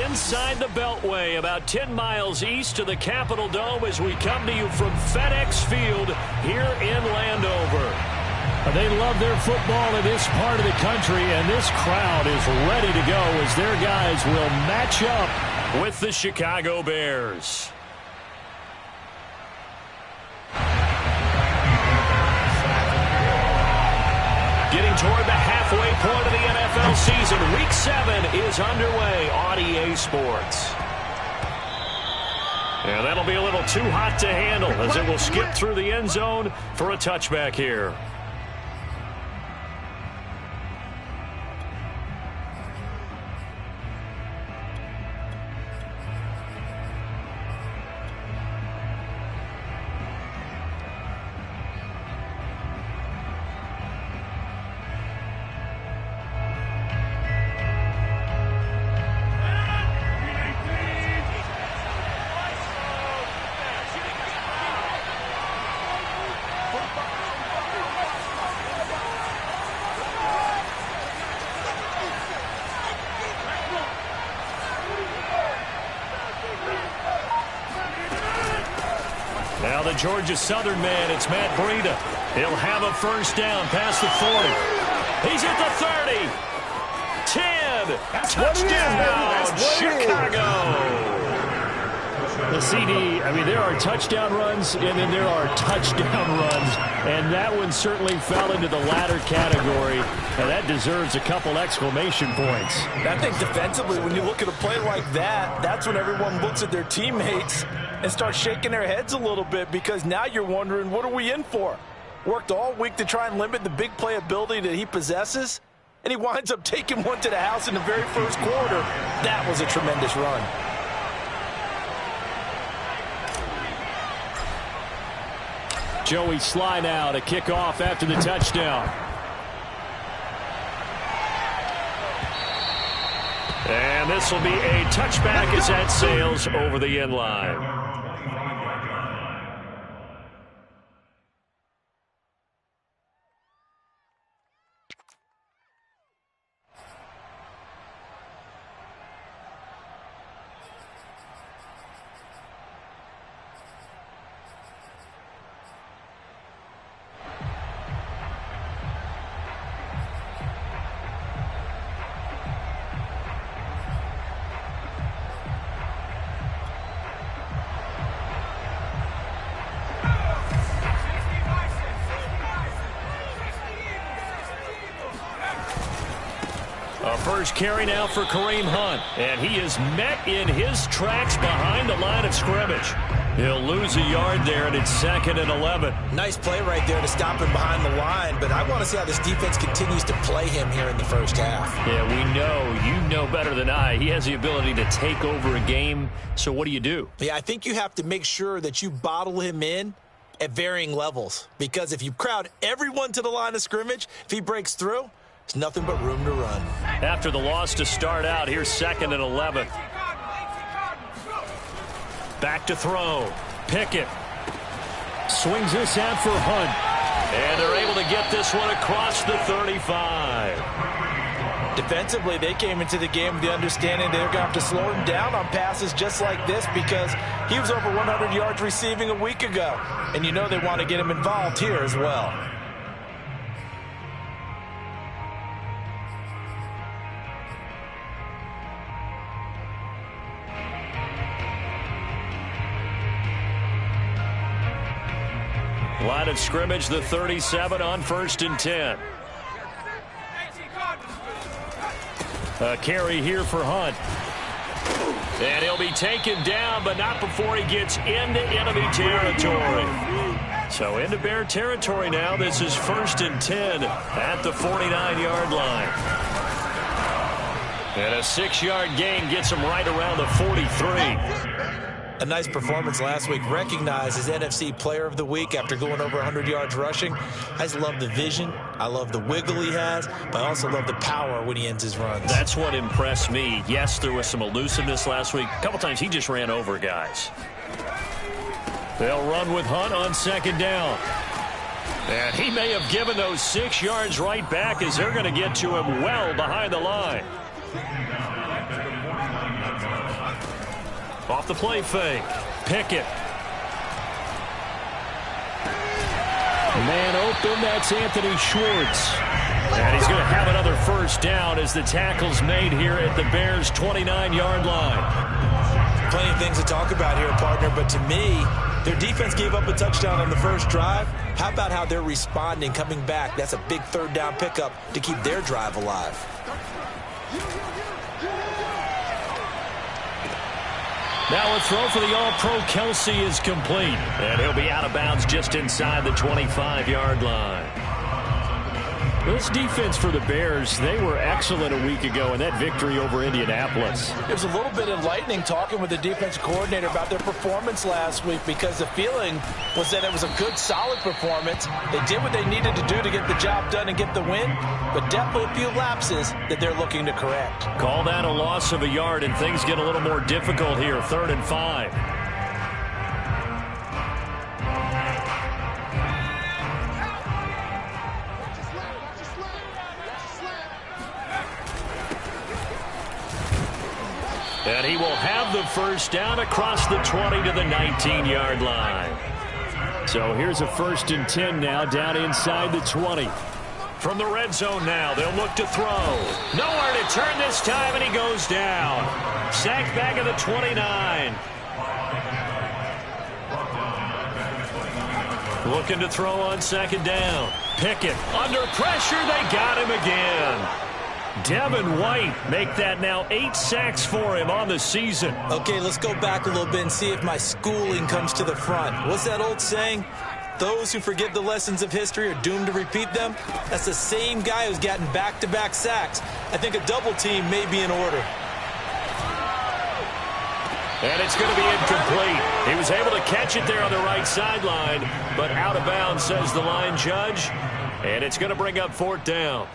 inside the Beltway, about 10 miles east of the Capitol Dome as we come to you from FedEx Field here in Landover. They love their football in this part of the country, and this crowd is ready to go as their guys will match up with the Chicago Bears. Getting toward the halfway point of the NFL season. Week 7 is underway on EA Sports. And that'll be a little too hot to handle as it will skip through the end zone for a touchback here. Now the Georgia Southern man, it's Matt Breida. He'll have a first down past the 40. He's at the 30. 10. Touchdown, Chicago. The CD, I mean, there are touchdown runs, and then there are touchdown runs. And that one certainly fell into the latter category. And that deserves a couple exclamation points. I think defensively, when you look at a play like that, that's when everyone looks at their teammates and start shaking their heads a little bit, because now you're wondering, what are we in for? Worked all week to try and limit the big play ability that he possesses, and he winds up taking one to the house in the very first quarter. That was a tremendous run. Joey Sly now to kick off after the touchdown. And this will be a touchback as that sails over the end line. First carry now for Kareem Hunt, and he is met in his tracks behind the line of scrimmage. He'll lose a yard there, and it's 2nd and 11. Nice play right there to stop him behind the line, but I want to see how this defense continues to play him here in the first half. Yeah, we know. You know better than I. He has the ability to take over a game, so what do you do? Yeah, I think you have to make sure that you bottle him in at varying levels, because if you crowd everyone to the line of scrimmage, if he breaks through, there's nothing but room to run. After the loss to start out, here's 2nd and 11. Back to throw. Pickett swings this out for Hunt. And they're able to get this one across the 35. Defensively, they came into the game with the understanding they're going to have to slow him down on passes just like this, because he was over 100 yards receiving a week ago. And you know they want to get him involved here as well. Line of scrimmage, the 37 on 1st and 10. A carry here for Hunt. And he'll be taken down, but not before he gets into enemy territory. So into Bear territory now. This is 1st and 10 at the 49-yard line. And a 6-yard gain gets him right around the 43. A nice performance last week, recognized as NFC Player of the Week after going over 100 yards rushing. I just love the vision. I love the wiggle he has, but I also love the power when he ends his runs. That's what impressed me. Yes, there was some elusiveness last week. A couple times he just ran over guys. They'll run with Hunt on 2nd down. And he may have given those 6 yards right back, as they're going to get to him well behind the line. Off the play fake. Pickett. Man open, that's Anthony Schwartz. And he's going to have another first down as the tackle's made here at the Bears' 29-yard line. Plenty of things to talk about here, partner, but to me, their defense gave up a touchdown on the first drive. How about how they're responding, coming back? That's a big third down pickup to keep their drive alive. Now a throw for the All-Pro Kelsey is complete. And he'll be out of bounds just inside the 25-yard line. This defense for the Bears, they were excellent a week ago in that victory over Indianapolis. It was a little bit enlightening talking with the defensive coordinator about their performance last week because the feeling was that it was a good, solid performance. They did what they needed to do to get the job done and get the win, but definitely a few lapses that they're looking to correct. Call that a loss of a yard, and things get a little more difficult here. 3rd and 5. And he will have the first down across the 20 to the 19-yard line. So here's a 1st and 10 now, down inside the 20. From the red zone now, they'll look to throw. Nowhere to turn this time, and he goes down. Sacked back at the 29. Looking to throw on 2nd down. Pickett under pressure. They got him again. Devin White make that now 8 sacks for him on the season. Okay, let's go back a little bit and see if my schooling comes to the front. What's that old saying? Those who forget the lessons of history are doomed to repeat them. That's the same guy who's gotten back-to-back sacks. I think a double team may be in order. And it's going to be incomplete. He was able to catch it there on the right sideline, but out of bounds, says the line judge. And it's going to bring up 4th down.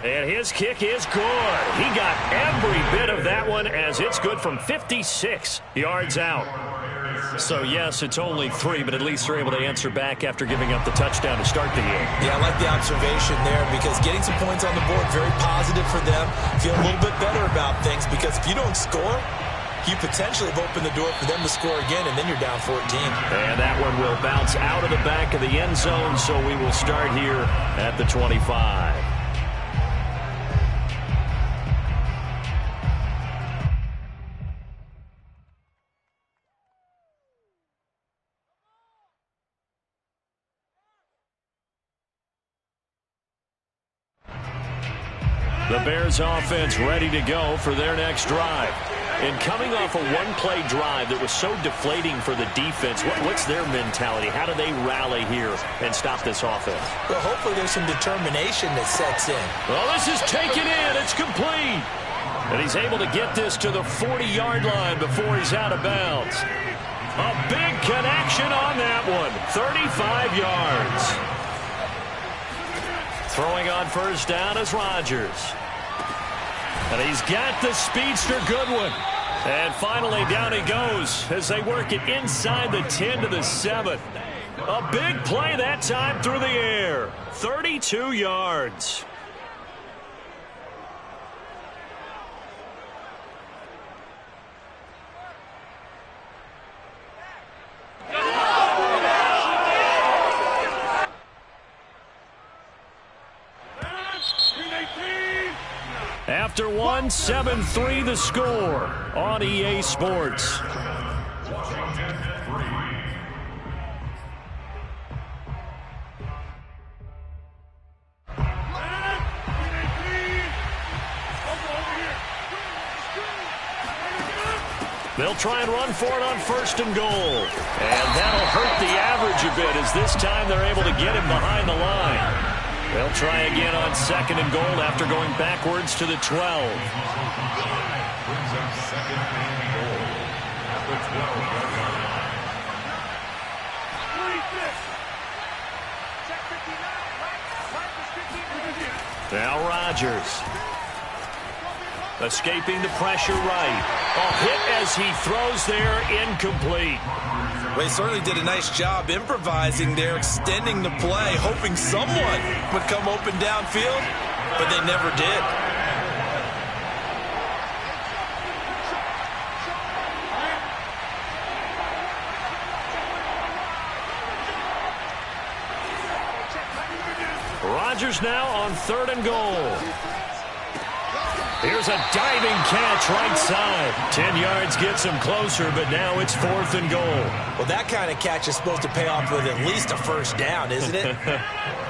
And his kick is good. He got every bit of that one as it's good from 56 yards out. So, yes, it's only 3, but at least they're able to answer back after giving up the touchdown to start the game. Yeah, I like the observation there because getting some points on the board, very positive for them. Feel a little bit better about things because if you don't score, you potentially have opened the door for them to score again, and then you're down 14. And that one will bounce out of the back of the end zone, so we will start here at the 25. The Bears offense ready to go for their next drive. And coming off a one-play drive that was so deflating for the defense, what's their mentality? How do they rally here and stop this offense? Well, hopefully there's some determination that sets in. Well, this is taken in. It's complete. And he's able to get this to the 40-yard line before he's out of bounds. A big connection on that one. 35 yards. Throwing on 1st down is Rodgers. And he's got the speedster Goodwin. And finally down he goes as they work it inside the 10 to the 7. A big play that time through the air. 32 yards. After one, 7-3 the score on EA Sports. They'll try and run for it on 1st and goal. And that'll hurt the average a bit as this time they're able to get him behind the line. They'll try again on 2nd and goal after going backwards to the 12. Now Rodgers. Escaping the pressure right. A hit as he throws there, incomplete. Well, he certainly did a nice job improvising there, extending the play, hoping someone would come open downfield. but they never did. Rodgers now on 3rd and goal. Here's a diving catch right side. 10 yards gets him closer, but now it's 4th and goal. Well, that kind of catch is supposed to pay off with at least a first down, isn't it?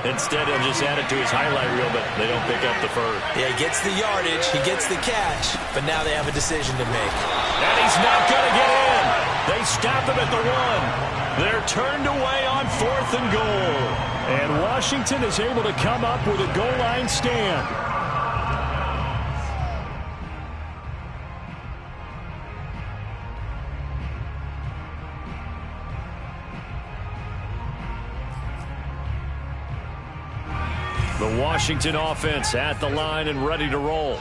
Instead, he'll just add it to his highlight reel, but they don't pick up the first. Yeah, he gets the yardage, he gets the catch, but now they have a decision to make. And he's not going to get in. They stop him at the 1. They're turned away on 4th and goal. And Washington is able to come up with a goal line stand. The Washington offense at the line and ready to roll.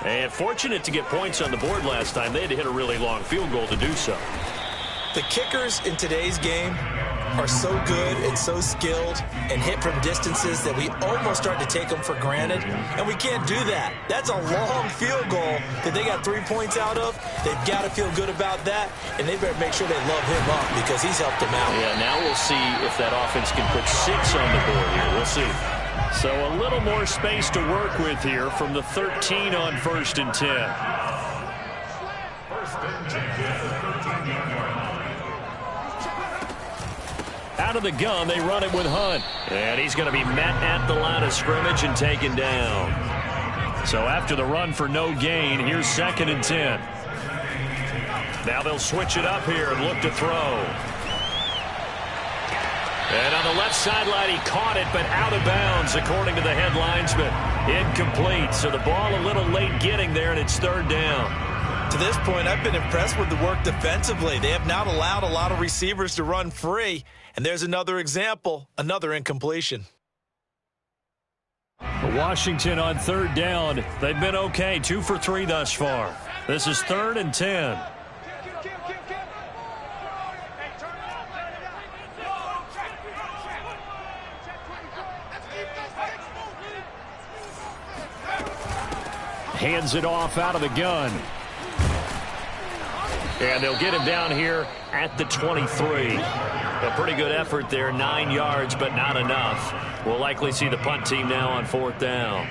And fortunate to get points on the board last time. They had to hit a really long field goal to do so. The kickers in today's game are so good and so skilled and hit from distances that we almost start to take them for granted, and we can't do that. That's a long field goal that they got 3 points out of. They've got to feel good about that, and they better make sure they love him up because he's helped them out. Yeah, now we'll see if that offense can put 6 on the board here. We'll see. So a little more space to work with here from the 13 on 1st and 10. Out of the gun, they run it with Hunt. And he's going to be met at the line of scrimmage and taken down. So after the run for no gain, here's 2nd and 10. Now they'll switch it up here and look to throw. And on the left sideline, he caught it, but out of bounds, according to the headlines, but incomplete. So the ball a little late getting there, and it's 3rd down. To this point, I've been impressed with the work defensively. They have not allowed a lot of receivers to run free. And there's another example, another incompletion. Washington on 3rd down. They've been okay, 2 for 3 thus far. This is 3rd and 10. Hands it off out of the gun. And they'll get him down here at the 23. A pretty good effort there, 9 yards, but not enough. We'll likely see the punt team now on 4th down.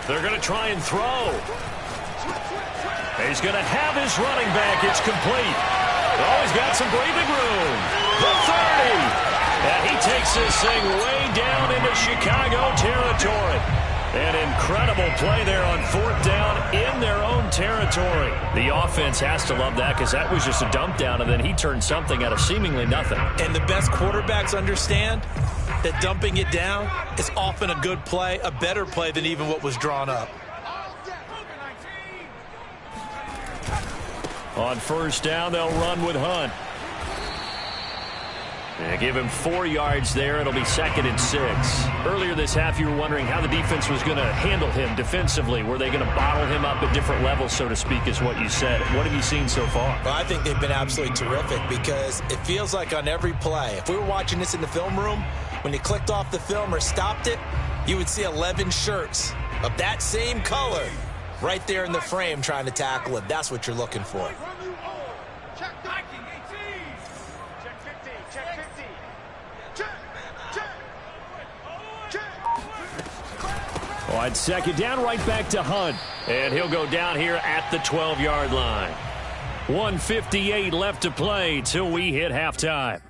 They're going to try and throw. He's going to have his running back. It's complete. Oh, he's got some breathing room. The 30. And he takes this thing way down into Chicago territory. An incredible play there on 4th down in their own territory. The offense has to love that because that was just a dump down, and then he turned something out of seemingly nothing. And the best quarterbacks understand that dumping it down is often a good play, a better play than even what was drawn up. On 1st down, they'll run with Hunt. And give him 4 yards there. It'll be 2nd and 6. Earlier this half, you were wondering how the defense was going to handle him defensively. Were they going to bottle him up at different levels, so to speak, is what you said. What have you seen so far? Well, I think they've been absolutely terrific because it feels like on every play, if we were watching this in the film room, when you clicked off the film or stopped it, you would see 11 shirts of that same color right there in the frame trying to tackle it. That's what you're looking for. On 2nd down, right back to Hunt. And he'll go down here at the 12-yard line. 1:58 left to play till we hit halftime.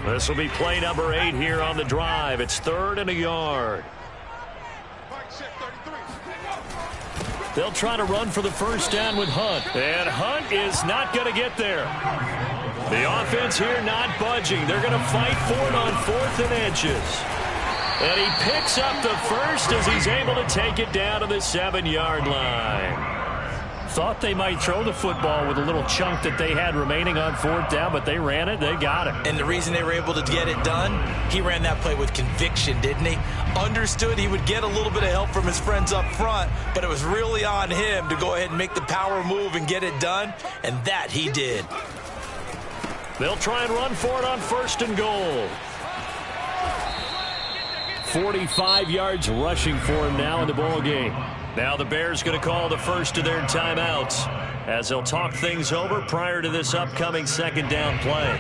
This will be play number 8 here on the drive. It's 3rd and a yard. They'll try to run for the 1st down with Hunt. And Hunt is not going to get there. The offense here not budging. They're going to fight for it on 4th and inches. And he picks up the first as he's able to take it down to the 7-yard line. thought they might throw the football with a little chunk that they had remaining on 4th down, but they ran it. They got it. And the reason they were able to get it done, he ran that play with conviction, didn't he? Understood he would get a little bit of help from his friends up front, but it was really on him to go ahead and make the power move and get it done, and that he did. They'll try and run for it on 1st and goal. 45 yards rushing for him now in the ball game. Now the Bears going to call the first of their timeouts as they'll talk things over prior to this upcoming 2nd down play.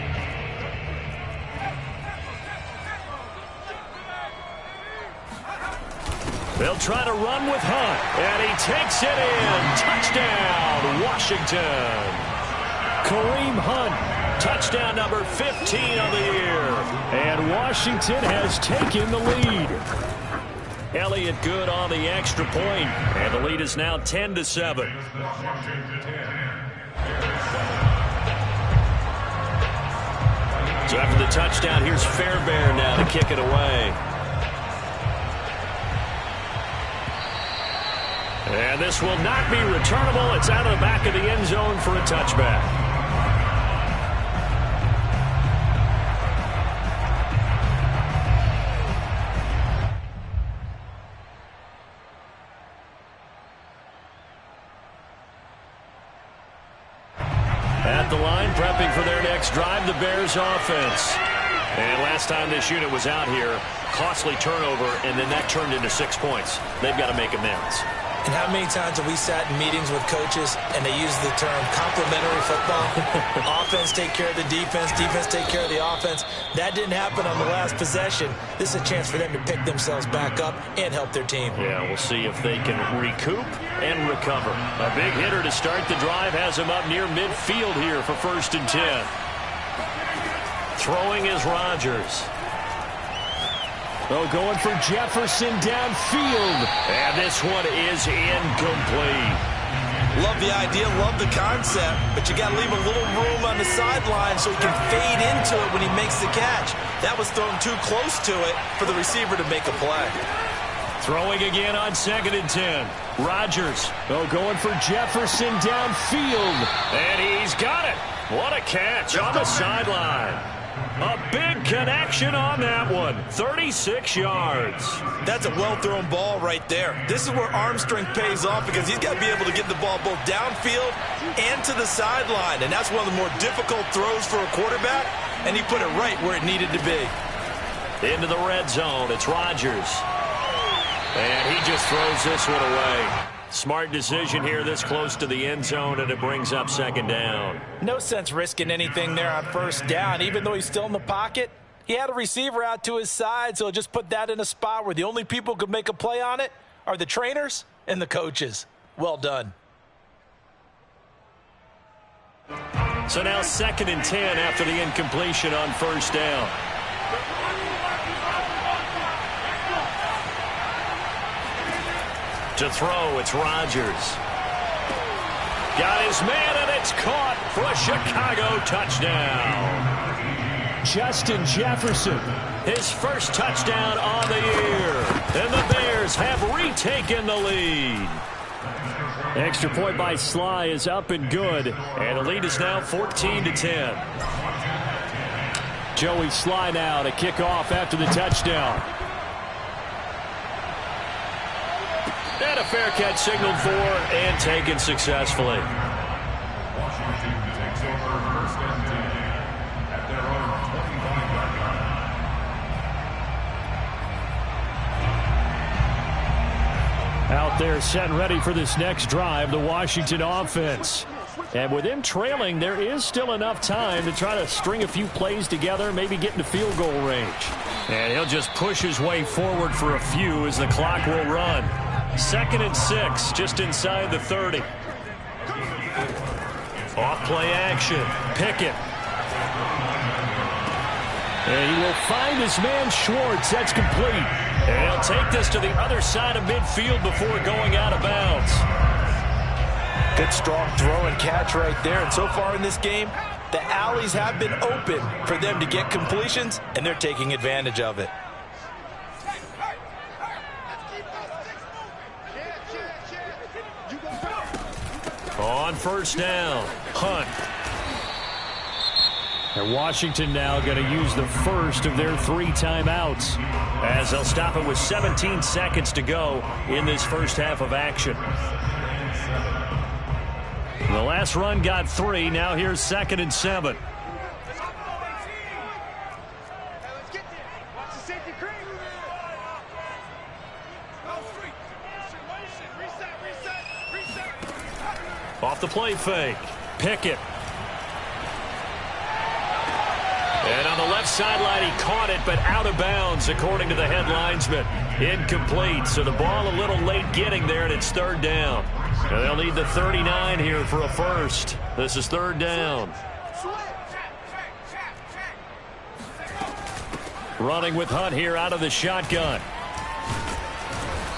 They'll try to run with Hunt, and he takes it in. Touchdown, Washington. Kareem Hunt, touchdown number 15 of the year. And Washington has taken the lead. Elliott good on the extra point, and the lead is now 10-7. So after the touchdown, here's Fairbairn now to kick it away. And this will not be returnable. It's out of the back of the end zone for a touchback. At the line, prepping for their next drive, the Bears offense. And last time this unit was out here, costly turnover, and then that turned into 6 points. They've got to make amends. And how many times have we sat in meetings with coaches and they use the term complementary football? Offense take care of the defense, defense take care of the offense. That didn't happen on the last possession. This is a chance for them to pick themselves back up and help their team. Yeah, we'll see if they can recoup and recover. A big hitter to start the drive has him up near midfield here for 1st and 10. Throwing is Rodgers. Oh, going for Jefferson downfield. And this one is incomplete. Love the idea, love the concept, but you got to leave a little room on the sideline so he can fade into it when he makes the catch. That was thrown too close to it for the receiver to make a play. Throwing again on 2nd and 10. Rodgers. Oh, going for Jefferson downfield. And he's got it. What a catch on the sideline. A big connection on that one. 36 yards. That's a well-thrown ball right there. This is where arm strength pays off because he's got to be able to get the ball both downfield and to the sideline. And that's one of the more difficult throws for a quarterback, and he put it right where it needed to be. Into the red zone. It's Rodgers. And he just throws this one away. Smart decision here this close to the end zone, and it brings up 2nd down. No sense risking anything there on 1st down. Even though he's still in the pocket, he had a receiver out to his side, so just put that in a spot where the only people who could make a play on it are the trainers and the coaches. Well done. So now 2nd and 10 after the incompletion on 1st down. To throw, it's Rodgers. Got his man, and it's caught for a Chicago touchdown. Justin Jefferson, his first touchdown on the year. And the Bears have retaken the lead. Extra point by Sly is up and good. And the lead is now 14-10. Joey Sly now to kick off after the touchdown. And a fair catch signaled for and taken successfully. Washington takes over 1st and 10 at their own 25 yard line. Out there set and ready for this next drive, the Washington offense. And with them trailing, there is still enough time to try to string a few plays together, maybe get into field goal range. And he'll just push his way forward for a few as the clock will run. 2nd and 6, just inside the 30. Off play action. Pickett. And he will find his man Schwartz. That's complete. And he'll take this to the other side of midfield before going out of bounds. Good strong throw and catch right there. And so far in this game, the alleys have been open for them to get completions, and they're taking advantage of it. On first down, Hunt. And Washington now going to use the first of their 3 timeouts, as they'll stop it with 17 seconds to go in this first half of action. The last run got 3. Now here's 2nd and 7. Off the play fake. Pickett. And on the left sideline, he caught it, but out of bounds, according to the head linesman. Incomplete, so the ball a little late getting there, and it's 3rd down. And they'll need the 39 here for a first. This is 3rd down. Running with Hunt here out of the shotgun.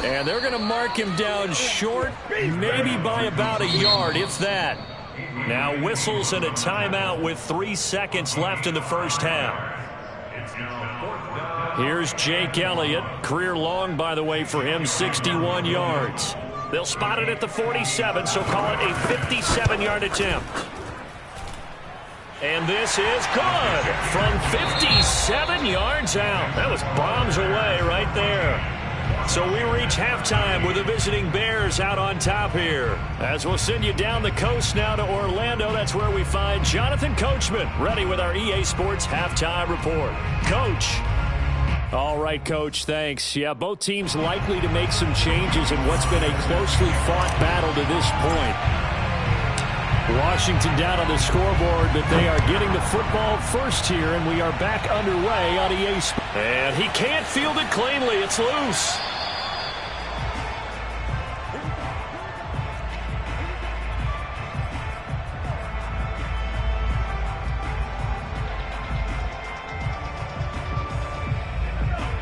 And they're going to mark him down short, maybe by about a yard, if that. Now whistles and a timeout with 3 seconds left in the first half. Here's Jake Elliott. Career long, by the way, for him, 61 yards. They'll spot it at the 47, so call it a 57-yard attempt. And this is good from 57 yards out. That was bombs away right there. So we reach halftime with the visiting Bears out on top here. As we'll send you down the coast now to Orlando, that's where we find Jonathan Coachman, ready with our EA Sports Halftime Report. Coach. All right, Coach, thanks. Yeah, both teams likely to make some changes in what's been a closely fought battle to this point. Washington down on the scoreboard, but they are getting the football first here, and we are back underway on EA Sports. And he can't field it cleanly. It's loose.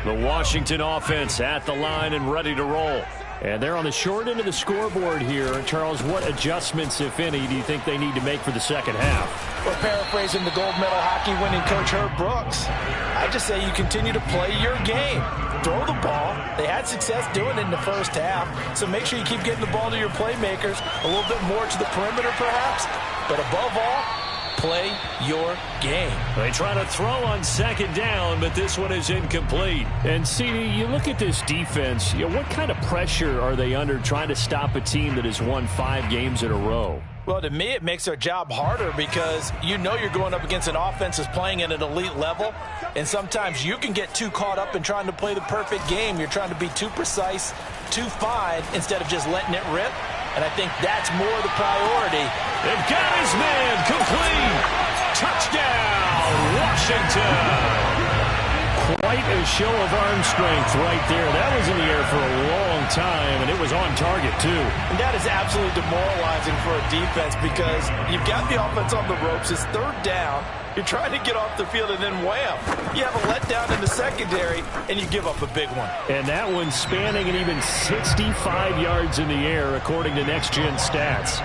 The Washington offense at the line and ready to roll. And they're on the short end of the scoreboard here. Charles, what adjustments, if any, do you think they need to make for the second half? Well, paraphrasing the gold medal hockey winning coach Herb Brooks, I just say you continue to play your game. Throw the ball. They had success doing it in the first half, so make sure you keep getting the ball to your playmakers, a little bit more to the perimeter perhaps, but above all, play your game. They try to throw on second down, but this one is incomplete. And, CD, you look at this defense, what kind of pressure are they under trying to stop a team that has won 5 games in a row? Well, to me, it makes their job harder because you know you're going up against an offense that's playing at an elite level, and sometimes you can get too caught up in trying to play the perfect game. You're trying to be too precise, too fine, instead of just letting it rip. And I think that's more the priority. They've got his man complete. Touchdown, Washington. Quite a show of arm strength right there. That was in the air for a long time, and it was on target, too. And that is absolutely demoralizing for a defense because you've got the offense on the ropes. It's 3rd down. You're trying to get off the field, and then wham, you have a letdown in the secondary, and you give up a big one. And that one spanning an even 65 yards in the air, according to Next Gen Stats.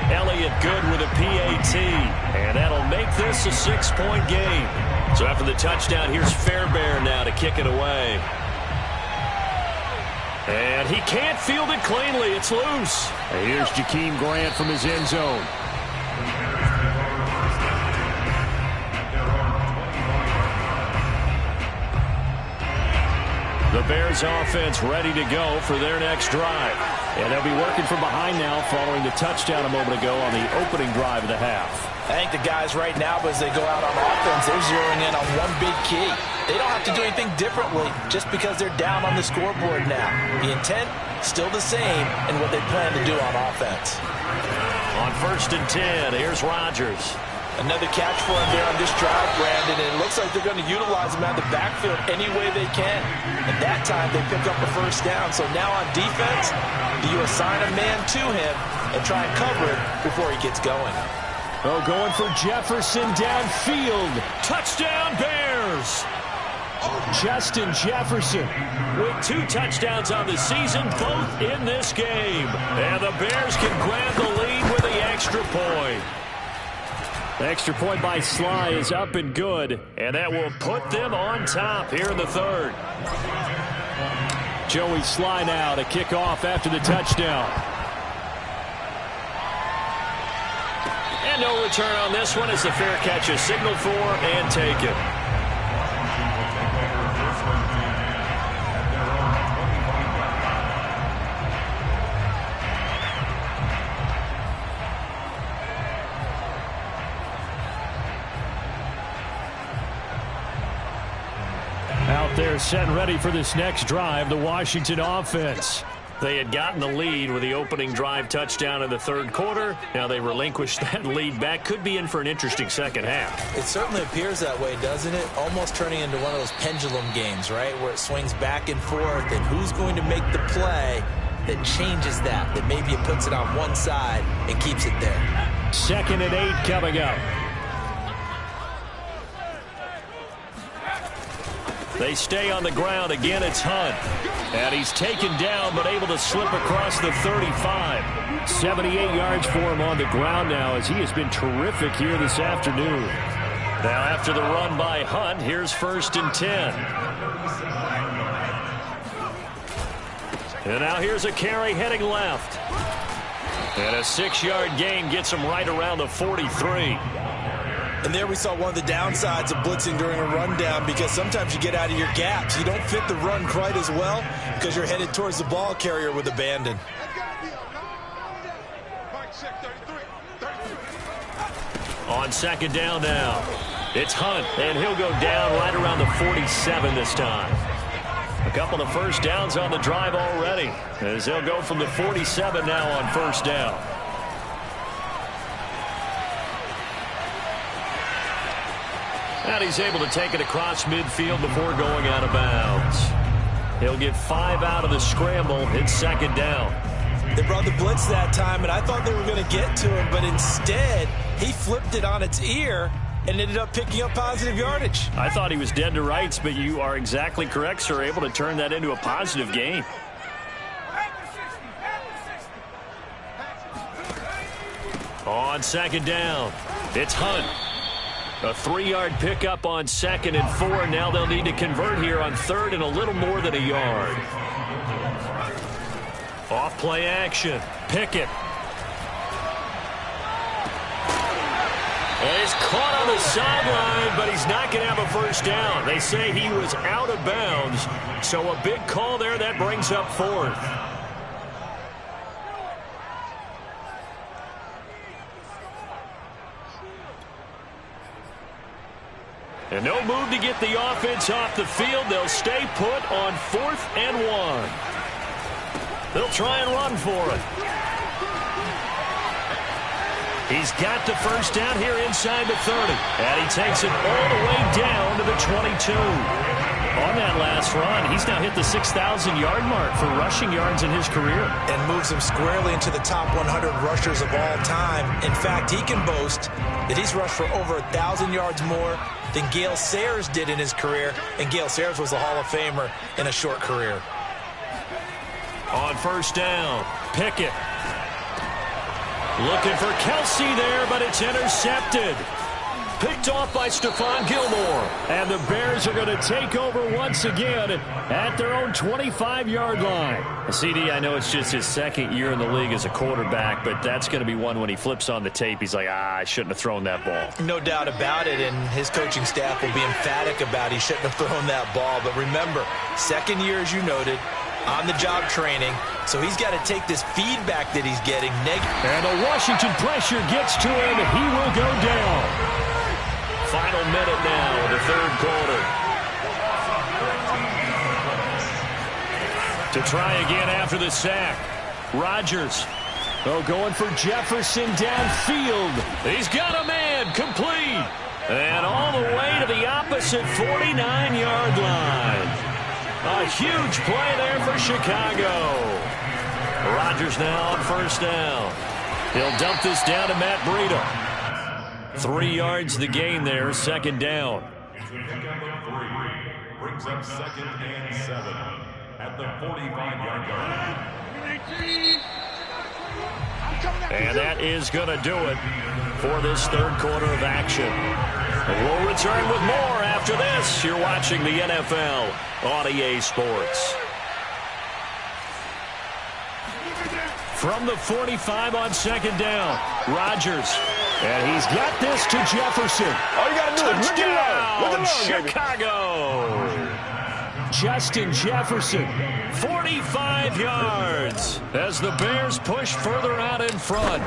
Elliott good with a PAT, and that'll make this a 6-point game. So after the touchdown, here's Fairbairn now to kick it away. And he can't field it cleanly. It's loose. And here's Jakeem Grant from his end zone. The Bears offense ready to go for their next drive. And they'll be working from behind now following the touchdown a moment ago on the opening drive of the half. I think the guys right now, as they go out on offense, they're zeroing in on one big key. They don't have to do anything differently just because they're down on the scoreboard now. The intent, still the same in what they plan to do on offense. On 1st and 10, here's Rodgers. Another catch for him there on this drive, Brandon, and it looks like they're going to utilize him out of the backfield any way they can. At that time, they pick up a first down. So now on defense, do you assign a man to him and try and cover it before he gets going? Oh, going for Jefferson downfield. Touchdown, Bears! Justin Jefferson with 2 touchdowns on the season, both in this game. And the Bears can grab the lead with the extra point. The extra point by Sly is up and good. And that will put them on top here in the 3rd. Joey Sly now to kick off after the touchdown. And no return on this one as the fair catch is signaled for and taken. Out there set and ready for this next drive, the Washington offense. They had gotten the lead with the opening drive touchdown in the third quarter. Now they relinquished that lead back. Could be in for an interesting second half. It certainly appears that way, doesn't it? Almost turning into one of those pendulum games, right? Where it swings back and forth, and who's going to make the play that changes that maybe it puts it on one side and keeps it there. 2nd and 8 coming up. They stay on the ground. Again, it's Hunt. And he's taken down, but able to slip across the 35. 78 yards for him on the ground now, as he has been terrific here this afternoon. Now after the run by Hunt, here's 1st and 10. And now here's a carry heading left. And a 6-yard gain gets him right around the 43. And there we saw one of the downsides of blitzing during a rundown, because sometimes you get out of your gaps. You don't fit the run quite as well because you're headed towards the ball carrier with abandon. On 2nd down now, it's Hunt, and he'll go down right around the 47 this time. A couple of first downs on the drive already, as they'll go from the 47 now on 1st down. And he's able to take it across midfield before going out of bounds. He'll get 5 out of the scramble. It's 2nd down. They brought the blitz that time, and I thought they were going to get to him, but instead he flipped it on its ear and ended up picking up positive yardage. I thought he was dead to rights, but you are exactly correct, sir. Able to turn that into a positive gain. On 2nd down, it's Hunt. A 3-yard pickup on 2nd and 4. Now they'll need to convert here on 3rd and a little more than a yard. Off play action. Pickett. And he's caught on the sideline, but he's not going to have a first down. They say he was out of bounds. So a big call there. That brings up 4th. And no move to get the offense off the field. They'll stay put on 4th and 1. They'll try and run for it. He's got the first down here inside the 30. And he takes it all the way down to the 22. On that last run, he's now hit the 6,000-yard mark for rushing yards in his career. And moves him squarely into the top 100 rushers of all time. In fact, he can boast that he's rushed for over 1,000 yards more than Gale Sayers did in his career. And Gale Sayers was a Hall of Famer in a short career. On 1st down, Pickett. Looking for Kelsey there, but it's intercepted. Picked off by Stephon Gilmore. And the Bears are going to take over once again at their own 25-yard line. CD, I know it's just his 2nd year in the league as a quarterback, but that's going to be one when he flips on the tape. He's like, I shouldn't have thrown that ball. No doubt about it, and his coaching staff will be emphatic about he shouldn't have thrown that ball. But remember, 2nd year, as you noted, on-the-job training, so he's got to take this feedback that he's getting. And the Washington pressure gets to him. He will go down. Final minute now of the 3rd quarter. To try again after the sack. Rodgers. Oh, going for Jefferson downfield. He's got a man, complete. And all the way to the opposite 49-yard line. A huge play there for Chicago. Rodgers now on 1st down. He'll dump this down to Matt Breida. 3 yards the gain there, 2nd down. Brings up 2nd and 7 at the 45-yard line. And that is going to do it for this 3rd quarter of action. We'll return with more after this. You're watching the NFL on EA Sports. From the 45 on 2nd down, Rodgers And he's got this to Jefferson. All you got to do is look at Touchdown, Chicago. Justin Jefferson. 45 yards as the Bears push further out in front.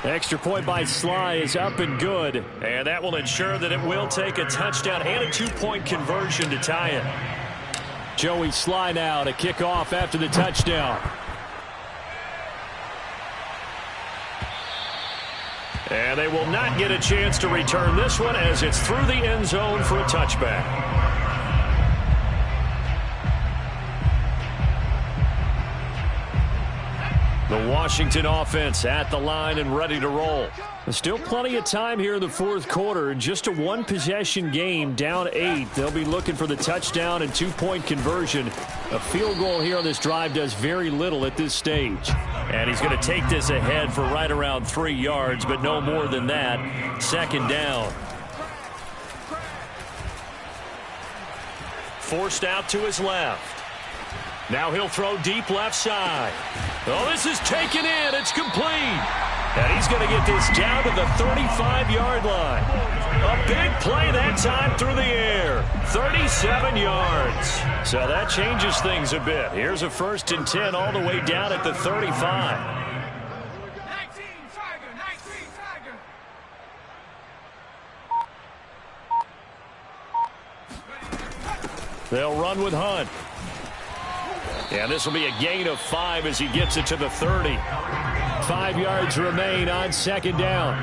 Extra point by Sly is up and good. And that will ensure that it will take a touchdown and a two-point conversion to tie it. Joey Sly now to kick off after the touchdown. And they will not get a chance to return this one as it's through the end zone for a touchback. The Washington offense at the line and ready to roll. There's still plenty of time here in the fourth quarter. In just a one-possession game, down 8. They'll be looking for the touchdown and two-point conversion. A field goal here on this drive does very little at this stage. And he's going to take this ahead for right around 3 yards, but no more than that. Second down. Forced out to his left. Now he'll throw deep left side. Oh, this is taken in. It's complete. And he's going to get this down to the 35-yard line. A big play that time through the air. 37 yards. So that changes things a bit. Here's a 1st and 10 all the way down at the 35. They'll run with Hunt. And this will be a gain of 5 as he gets it to the 30. 5 yards remain on second down.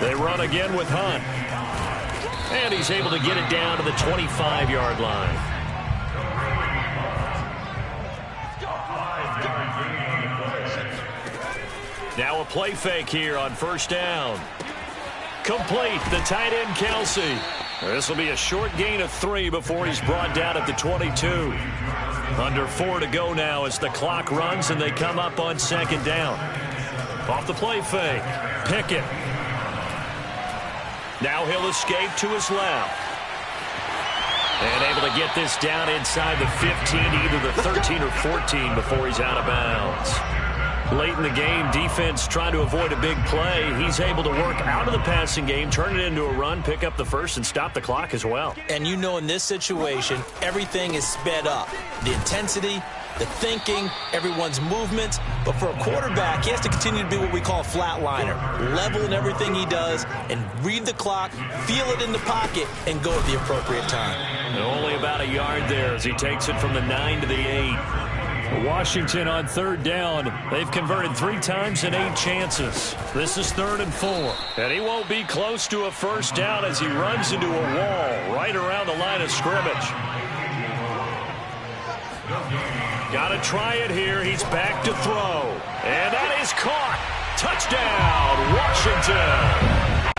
They run again with Hunt. And he's able to get it down to the 25-yard line. Now a play fake here on first down. Complete, the tight end Kelsey. This will be a short gain of 3 before he's brought down at the 22. Under 4 to go now as the clock runs and they come up on second down. Off the play fake. Pickett. Now he'll escape to his left. And able to get this down inside the 15 to either the 13 or 14 before he's out of bounds. Late in the game, defense trying to avoid a big play. He's able to work out of the passing game, turn it into a run, pick up the first, and stop the clock as well. And you know in this situation, everything is sped up. The intensity, the thinking, everyone's movements. But for a quarterback, he has to continue to be what we call a flatliner. Level in everything he does and read the clock, feel it in the pocket, and go at the appropriate time. And only about a yard there as he takes it from the 9 to the 8. Washington on third down. They've converted 3 times and 8 chances. This is 3rd and 4. And he won't be close to a first down as he runs into a wall right around the line of scrimmage. Got to try it here. He's back to throw. And that is caught. Touchdown, Washington.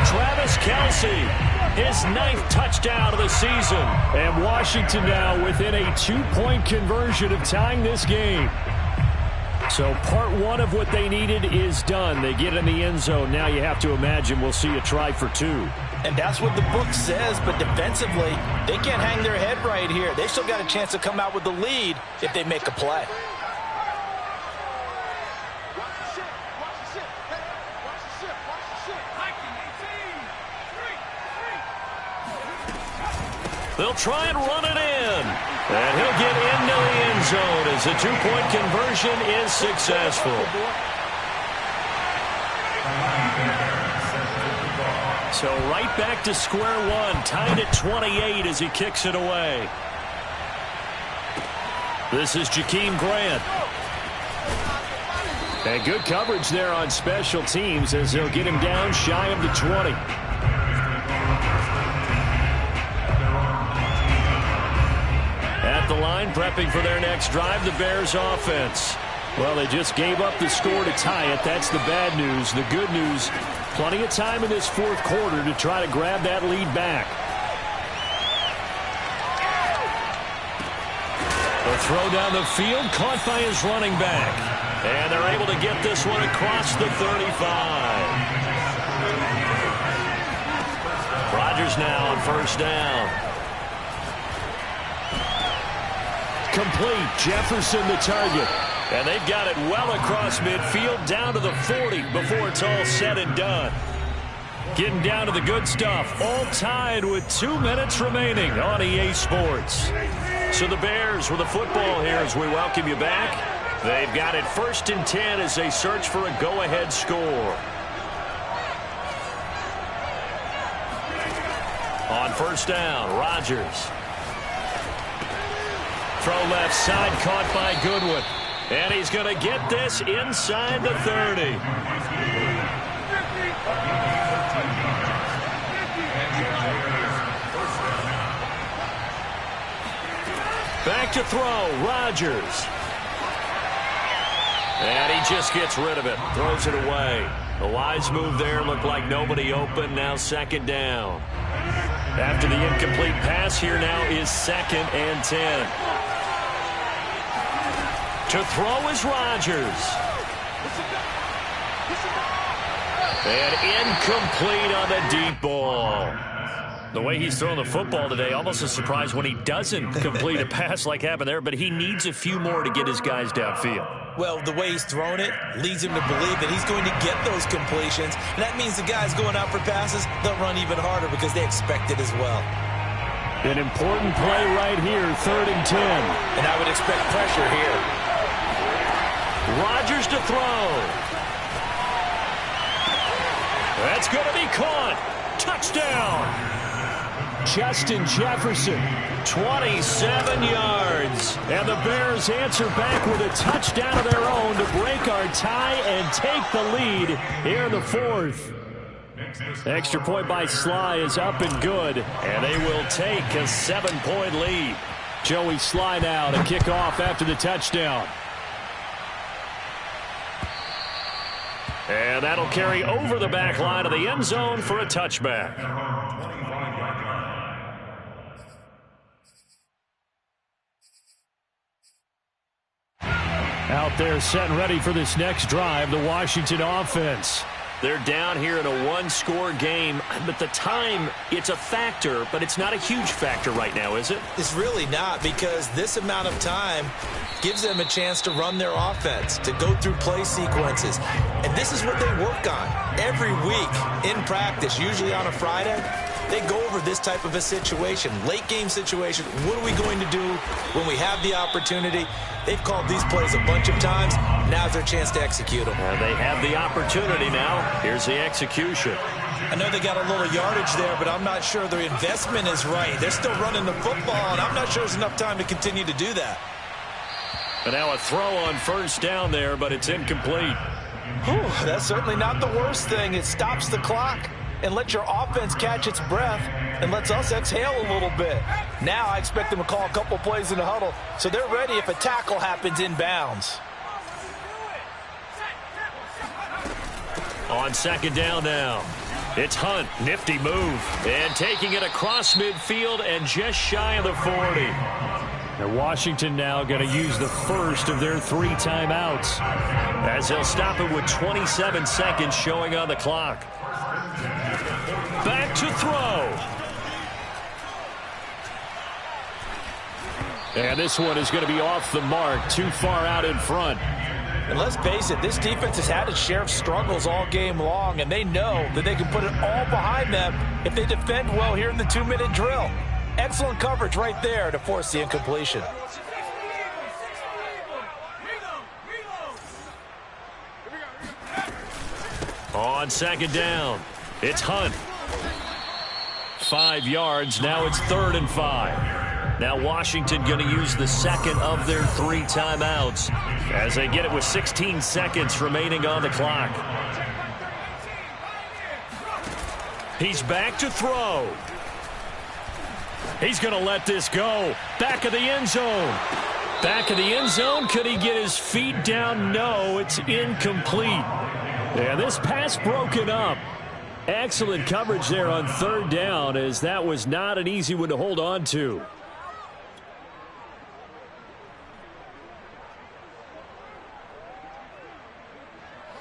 Travis Kelce. His 9th touchdown of the season. And Washington now within a 2-point conversion of tying this game. So part 1 of what they needed is done. They get in the end zone. Now you have to imagine we'll see a try for 2. And that's what the book says, but defensively, they can't hang their head right here. They still got a chance to come out with the lead if they make a play. They'll try and run it in. And he'll get into the end zone as the 2-point conversion is successful. So right back to square one, tied at 28 as he kicks it away. This is Jakeem Grant. And good coverage there on special teams as they'll get him down shy of the 20. At the line, prepping for their next drive, the Bears offense. Well, they just gave up the score to tie it. That's the bad news. The good news, plenty of time in this fourth quarter to try to grab that lead back. The throw down the field, caught by his running back. And they're able to get this one across the 35. Rodgers now on first down. Complete. Jefferson the target. And they've got it well across midfield, down to the 40 before it's all said and done. Getting down to the good stuff, all tied with 2 minutes remaining on EA Sports. So the Bears with the football here as we welcome you back. They've got it 1st and 10 as they search for a go-ahead score. On 1st down, Rodgers. Throw left side, caught by Goodwin. And he's going to get this inside the 30. Back to throw, Rodgers. And he just gets rid of it, throws it away. A wise move there, looked like nobody open, now 2nd down. After the incomplete pass, here now is 2nd and 10. To throw is Rodgers. And incomplete on the deep ball. The way he's throwing the football today, almost a surprise when he doesn't complete a pass like happened there, but he needs a few more to get his guys downfield. Well, the way he's throwing it leads him to believe that he's going to get those completions, and that means the guys going out for passes, they'll run even harder because they expect it as well. An important play right here, 3rd and 10. And I would expect pressure here. Rodgers to throw. That's going to be caught. Touchdown. Justin Jefferson. 27 yards. And the Bears answer back with a touchdown of their own to break our tie and take the lead here in the 4th. Extra point by Sly is up and good. And they will take a 7-point lead. Joey Sly now to kick off after the touchdown. And that'll carry over the back line of the end zone for a touchback. Out there set and ready for this next drive, the Washington offense. They're down here in a 1-score game, but the time, it's a factor, but it's not a huge factor right now, is it? It's really not, because this amount of time gives them a chance to run their offense, to go through play sequences. And this is what they work on every week in practice, usually on a Friday. They go over this type of a situation, late game situation. What are we going to do when we have the opportunity? They've called these plays a bunch of times. Now's their chance to execute them. They have the opportunity now. Here's the execution. I know they got a little yardage there, but I'm not sure their investment is right. They're still running the football, and I'm not sure there's enough time to continue to do that. And now a throw on 1st down there, but it's incomplete. Whew, that's certainly not the worst thing. It stops the clock and lets your offense catch its breath and lets us exhale a little bit. Now I expect them to call a couple plays in the huddle, so they're ready if a tackle happens inbounds. On 2nd down now, it's Hunt. Nifty move. And taking it across midfield and just shy of the 40. Now Washington now going to use the first of their 3 timeouts, as they'll stop it with 27 seconds showing on the clock. Back to throw. And this one is going to be off the mark, too far out in front. And let's face it, this defense has had its share of struggles all game long, and they know that they can put it all behind them if they defend well here in the 2-minute drill. Excellent coverage right there to force the incompletion. On 2nd down, it's Hunt. 5 yards, now it's 3rd and 5. Now Washington going to use the 2nd of their 3 timeouts as they get it with 16 seconds remaining on the clock. He's back to throw. He's going to let this go. Back of the end zone. Back of the end zone. Could he get his feet down? No, it's incomplete. Yeah, this pass broken up. Excellent coverage there on 3rd down, as that was not an easy one to hold on to.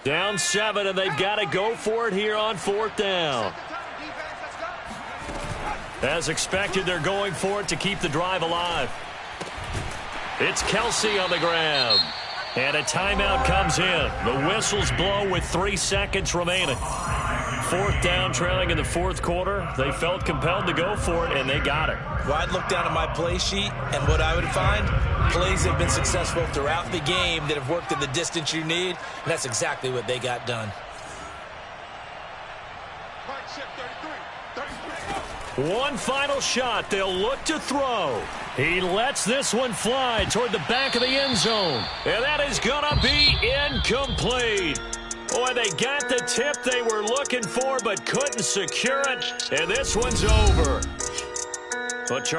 Down 7, and they've got to go for it here on 4th down. As expected, they're going for it to keep the drive alive. It's Kelsey on the grab. And a timeout comes in. The whistles blow with 3 seconds remaining. 4th down, trailing in the 4th quarter. They felt compelled to go for it, and they got it. Well, I'd look down at my play sheet, and what I would find, plays that have been successful throughout the game that have worked at the distance you need, and that's exactly what they got done. One final shot. They'll look to throw. He lets this one fly toward the back of the end zone. And that is going to be incomplete. Boy, they got the tip they were looking for but couldn't secure it. And this one's over. But